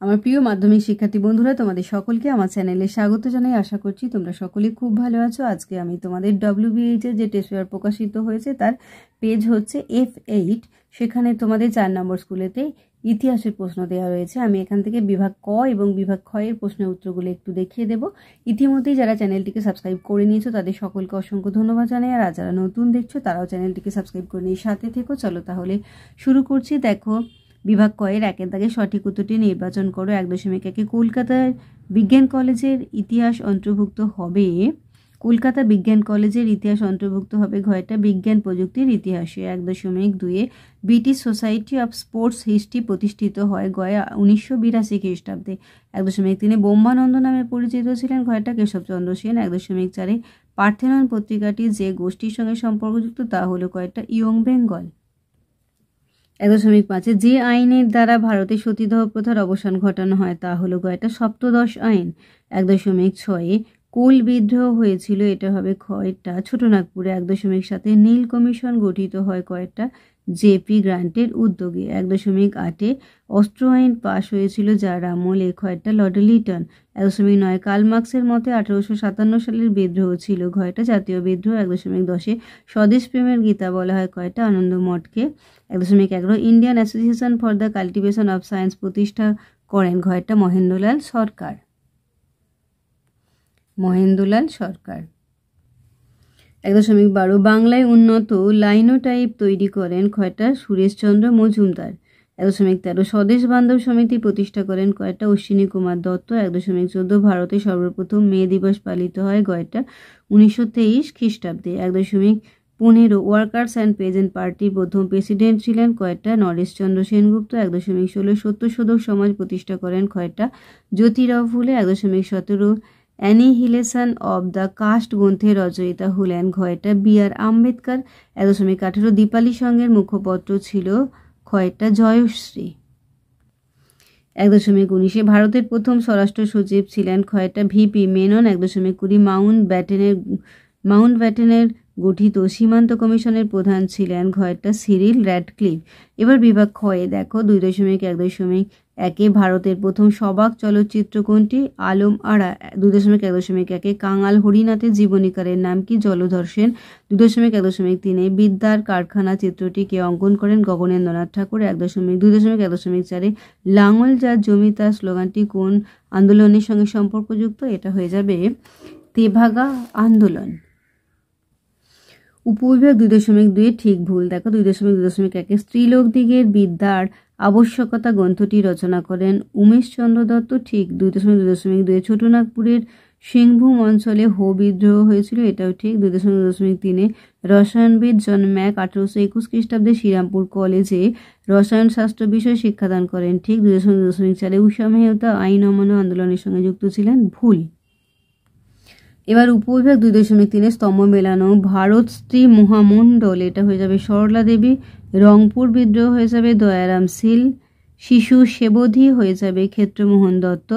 আমার প্রিয় মাধ্যমিক শিক্ষার্থী বন্ধুরা, তোমাদের সকলকে আমার চ্যানেলে স্বাগত জানাই। আশা করছি তোমরা সকলে খুব ভালো আছো। আজকে আমি তোমাদের WBH এর যে টেস্ট পেপার প্রকাশিত হয়েছে তার পেজ হচ্ছে F8। সেখানে তোমাদের 4 নম্বর স্কুলেতে ইতিহাসের প্রশ্ন দেওয়া রয়েছে। আমি এখান থেকে বিভাগ ক এবং বিভাগ খ এর প্রশ্নের উত্তরগুলো একটু দেখিয়ে দেবো। ইতিমধ্যেই যারা চ্যানেলটিকে সাবস্ক্রাইব করে নিয়েছো তাদের সকলকে অসংখ্য ধন্যবাদ জানাই। আর যারা নতুন দেখছো তারাও চ্যানেলটিকে সাবস্ক্রাইব করে নিয়ে সাথে থেকো। চলো তাহলে শুরু করছি। দেখো, বিভাগ কয়ের একের দাগে সঠিক উত্তরটি নির্বাচন করো। 1.1 কলকাতার বিজ্ঞান কলেজের ইতিহাস অন্তর্ভুক্ত হবে। কলকাতা বিজ্ঞান কলেজের ইতিহাস অন্তর্ভুক্ত হবে ঘয়টা বিজ্ঞান প্রযুক্তির ইতিহাসে। 1.2 British society of sports history প্রতিষ্ঠিত হয় গয়া 1982 খ্রিস্টাব্দে। 1.3 ব্রহ্মানন্দ নামে পরিচিত ছিলেন ঘয়টা কেশবচন্দ্র সেন। 1.4 পার্থেনন পত্রিকাটি যে গোষ্ঠীর সঙ্গে সম্পর্কযুক্ত তা হলো কয়েকটা ইয়ং বেঙ্গল। 1.5 যে আইনের দ্বারা ভারতে সতীদাহ প্রথার অবসান ঘটানো হয় তা হলো কয়েকটা সপ্তদশ আইন। 1.6 কোল বিদ্রোহ হয়েছিল, এটা হবে কয়েকটা ছোটনাগপুরে। 1.7 নীল কমিশন গঠিত হয় কয়েকটা জেপি গ্রান্টের উদ্যোগে। 1.8 অস্ত্র আইন পাশ হয়েছিল যার আমলে কয়েকটা লর্ড লিটন। 1.9 কার্ল মার্কসের মতে 1857 সালের বিদ্রোহ ছিল ঘয়টা জাতীয় বিদ্রোহ। 1.10 স্বদেশ প্রেমের গীতা বলা হয় কয়েকটা আনন্দ মঠকে। 1.11 Indian association for the cultivation of science প্রতিষ্ঠা করেন ঘয়টা মহেন্দ্রলাল সরকার। মহেন্দ্রলাল সরকার। 1.12 বাংলায় উন্নত লাইনোটাইপ তৈরি করেন কয়টা সুরেশচন্দ্র মজুমদার। 1.13 স্বদেশ বান্ধব সমিতি প্রতিষ্ঠা করেন কয়টা অশ্বিনী কুমার দত্ত। 1.14 ভারতে সর্বপ্রথম মে দিবস পালিত হয় গয়টা 1923 খ্রিস্টাব্দে। 1.15 ওয়ার্কার্স অ্যান্ড পেজেন্ট পার্টির প্রথম প্রেসিডেন্ট ছিলেন কয়টা নরেশচন্দ্র সেনগুপ্ত। 1.16 সত্যশোধক সমাজ প্রতিষ্ঠা করেন কয়টা জ্যোতিরাও ফুলে। 1.17 অ্যানিহিলেশন অব দ্য কাস্ট গ্রন্থের রচয়িতা হলেন ঘয়টা B.R. আম্বেদকর। 1.18 দীপালি সংঘের মুখপত্র ছিল কয়টা জয়শ্রী। 1.19 ভারতের প্রথম স্বরাষ্ট্র সচিব ছিলেন কয়টা V.P. মেনন। 1.20 মাউন্ট ব্যাটেনের গঠিত সীমান্ত কমিশনের প্রধান ছিলেন ঘয়টা সিরিল র্যাডক্লিফ। এবার বিভাগ খয়ে দেখো 2.1 ভারতের প্রথম সবাক চলচ্চিত্র কোনটি? আলম আরা। 2.1 কাঙাল হরিনাথের জীবনীকারের নাম কি? জলধর সেন। 2.1 বিদ্যার কারখানা চিত্রটি কে অঙ্কন করেন? গগনেন্দ্রনাথ ঠাকুর। 2.1 লাঙল যার জমি তার স্লোগানটি কোন আন্দোলনের সঙ্গে সম্পর্কযুক্ত? এটা হয়ে যাবে তেভাগা আন্দোলন। উপবিভাগ 2.2 ঠিক ভুল দেখো। 2.2.1 স্ত্রীলোকদিগের বিদ্যার আবশ্যকতা গ্রন্থটি রচনা করেন উমেশচন্দ্র দত্ত। ঠিক। 2.2.2 ছোটনাগপুরের সিংভূম অঞ্চলে হো বিদ্রোহ হয়েছিল, এটাও ঠিক। 2.2.3 রসায়নবিদ জন ম্যাক 1821 খ্রিস্টাব্দে শ্রীরামপুর কলেজে রসায়ন শাস্ত্র বিষয়ে শিক্ষাদান করেন, ঠিক। 2.2.4 ঊষা মেহতা আইন অমান্য আন্দোলনের সঙ্গে যুক্ত ছিলেন, ভুল। এবার উপবিভাগ 2.3 স্তম্ভ মেলানো ভারত স্ত্রী মহামণ্ডল, এটা হয়ে যাবে সরলা দেবী। রংপুর বিদ্রোহ হয়ে যাবে দয়ারাম শীল। শিশু সেবধি হয়ে যাবে ক্ষেত্রমোহন দত্ত।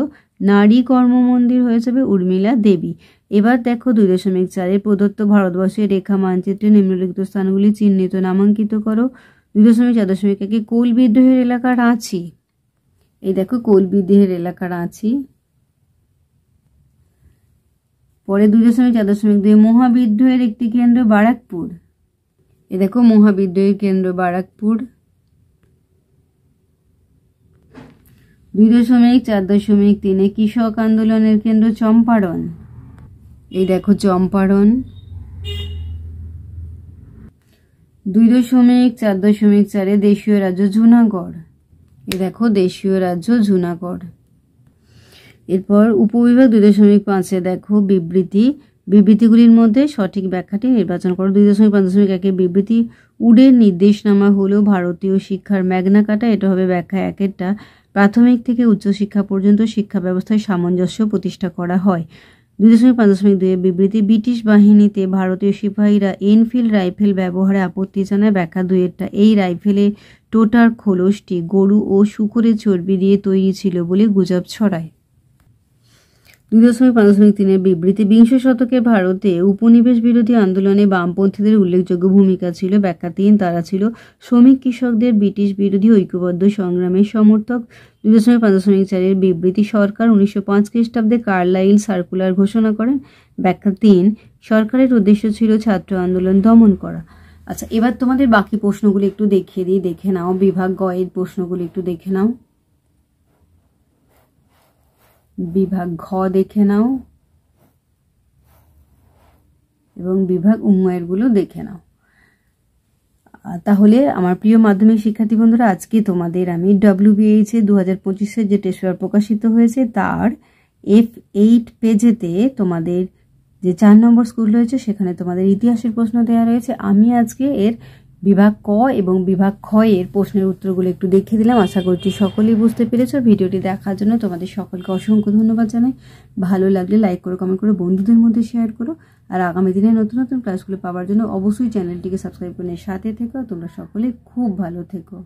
নারী কর্ম মন্দির হয়ে যাবে উর্মিলা দেবী। এবার দেখো 2.4 প্রদত্ত ভারতবর্ষের রেখা মানচিত্রে নিম্নলিখিত স্থানগুলি চিহ্নিত নামাঙ্কিত করো। 2.4.1 কোল বিদ্রোহের এলাকা রাঁচি। এই দেখো কোল বিদ্রোহের এলাকা রাঁচি। পরে 2.4.2 মহাবিদ্রোহের একটি কেন্দ্র বারাকপুর। এ দেখো মহাবিদ্রোহের কেন্দ্র বারাকপুর। 2.4.3 কৃষক আন্দোলনের কেন্দ্র চম্পারণ। এই দেখো চম্পারণ। 2.4.4 দেশীয় রাজ্য জুনাগড়। এ দেখো দেশীয় রাজ্য জুনাগড়। এরপর উপবিভাগ 2.5 দেখো বিবৃতিগুলির মধ্যে সঠিক ব্যাখ্যাটি নির্বাচন করো। 2.5.1 বিবৃতি উডের নির্দেশনামা হলো ভারতীয় শিক্ষার ম্যাগনা কার্টা, এটা হবে ব্যাখ্যা 1-টা। প্রাথমিক থেকে উচ্চশিক্ষা পর্যন্ত শিক্ষা ব্যবস্থায় সামঞ্জস্য প্রতিষ্ঠা করা হয়। 2.5.2 বিবৃতি ব্রিটিশ বাহিনীতে ভারতীয় সিপাহীরা এনফিল্ড রাইফেল ব্যবহারে আপত্তি জানায়, ব্যাখ্যা 2-টা। এই রাইফেলে টোটার খোলসটি গরু ও শূকরের চর্বি দিয়ে তৈরি ছিল বলে গুজব ছড়ায়। 2.5.3 বিবৃতি। বিংশ শতকে ভারতে উপনিবেশ বিরোধী আন্দোলনে বামপন্থীদের উল্লেখযোগ্য ভূমিকা ছিল। ব্যাখ্যা 3, তারা ছিল শ্রমিক কৃষকদের ব্রিটিশ বিরোধী ঐক্যবদ্ধ সংগ্রামের সমর্থক। 2.5.4 বিবৃতি। সরকার 1905 খ্রিস্টাব্দে কার্লাইল সার্কুলার ঘোষণা করেন। ব্যাখ্যা 3, সরকারের উদ্দেশ্য ছিল ছাত্র আন্দোলন দমন করা। আচ্ছা, এবার তোমাদের বাকি প্রশ্নগুলো একটু দেখিয়ে দিই, দেখে নাও। বিভাগ গ এর প্রশ্নগুলো একটু দেখে নাও, বিভাগ ঘ দেখে নাও এবং বিভাগ উঙ্গয়ের গুলো দেখে নাও। তাহলে আমার প্রিয় মাধ্যমিক শিক্ষার্থী বন্ধুরা, আজকে তোমাদের আমি WBH 2025-এর যে টেস্ট পেপার প্রকাশিত হয়েছে তার F8 পেজেতে তোমাদের যে 4 নম্বর স্কুল রয়েছে সেখানে তোমাদের ইতিহাসের প্রশ্ন দেওয়া রয়েছে। আমি আজকে এর বিভাগ ক এবং বিভাগ খ এর প্রশ্নের উত্তরগুলো একটু দেখিয়ে দিলাম। আশা করছি সকলেই বুঝতে পেরেছো। ভিডিওটি দেখার জন্য তোমাদের সকলকে অসংখ্য ধন্যবাদ জানাই। ভালো লাগলে লাইক করো, কমেন্ট করো, বন্ধুদের মধ্যে শেয়ার করো। আর আগামী দিনে নতুন নতুন ক্লাসগুলো পাওয়ার জন্য অবশ্যই চ্যানেলটিকে সাবস্ক্রাইব করে সাথে থেকো। তোমরা সকলে খুব ভালো থেকো।